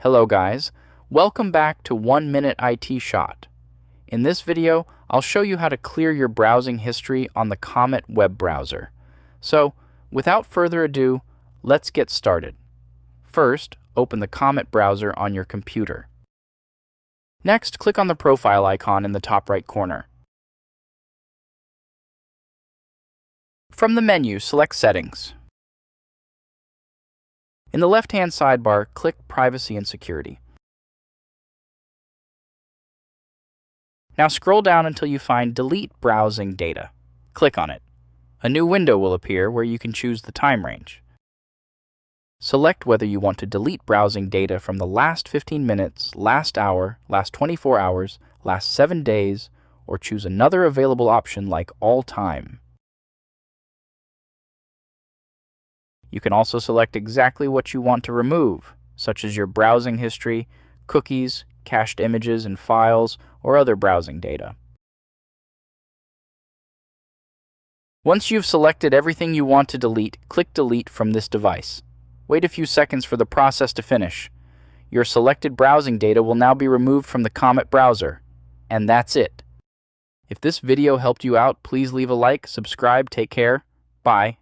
Hello guys, welcome back to 1 Minute IT Shot. In this video, I'll show you how to clear your browsing history on the Comet web browser. So, without further ado, let's get started. First, open the Comet browser on your computer. Next, click on the profile icon in the top right corner. From the menu, select Settings. In the left-hand sidebar, click Privacy and Security. Now scroll down until you find Delete Browsing Data. Click on it. A new window will appear where you can choose the time range. Select whether you want to delete browsing data from the last 15 minutes, last hour, last 24 hours, last 7 days, or choose another available option like All Time. You can also select exactly what you want to remove, such as your browsing history, cookies, cached images and files, or other browsing data. Once you've selected everything you want to delete, click Delete from this device. Wait a few seconds for the process to finish. Your selected browsing data will now be removed from the Comet browser. And that's it. If this video helped you out, please leave a like, subscribe, take care. Bye.